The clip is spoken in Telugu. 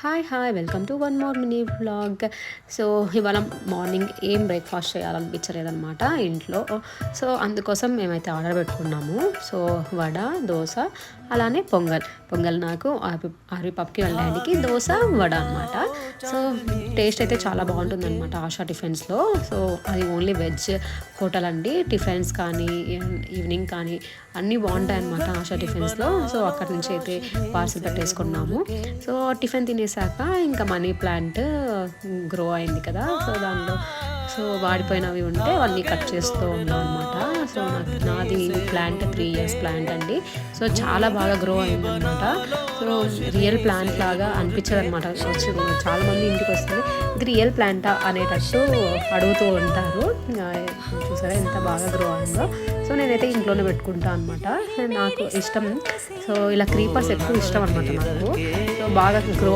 Hi hi welcome to one more mini vlog. So ఇవాళ మార్నింగ్ ఏం బ్రేక్ఫాస్ట్ చేయాలనిపించలేదన్నమాట ఇంట్లో. సో అందుకోసం మేమైతే ఆర్డర్ పెట్టుకున్నాము. సో వడ, దోశ, అలానే పొంగల్ నాకు ఆర్వి పప్కి వాళ్ళ డాడీకి దోశ, వడ అనమాట. సో టేస్ట్ అయితే చాలా బాగుంటుందన్నమాట ఆశా టిఫిన్స్లో. సో అది ఓన్లీ వెజ్ హోటల్ అండి. టిఫిన్స్ కానీ ఈవినింగ్ కానీ అన్నీ బాగుంటాయి అన్నమాట ఆశా టిఫిన్స్లో. సో అక్కడి నుంచి అయితే పార్సిల్ పెట్టేసుకున్నాము. సో టిఫిన్ తినేసాక ఇంకా మనీ ప్లాంట్ గ్రో అయింది కదా. సో దానిలో వాడిపోయినవి ఉంటే అవన్నీ కట్ చేస్తూ ఉన్నాం అనమాట. సో నాది ప్లాంట్ 3 years ప్లాంట్ అండి. సో చాలా బాగా గ్రో అయింది అనమాట. సో రియల్ ప్లాంట్ లాగా అనిపించదు అనమాట. చాలామంది ఇంటికి వస్తుంది ఇది రియల్ ప్లాంటా అనేటట్టు అడుగుతూ ఉంటారు. చూసారా ఎంత బాగా గ్రో అయిందో. సో నేనైతే ఇంట్లోనే పెట్టుకుంటాను అనమాట. నాకు ఇష్టం. సో ఇలా క్రీపర్స్ ఎక్కువ ఇష్టం అనమాట నాకు. సో బాగా గ్రో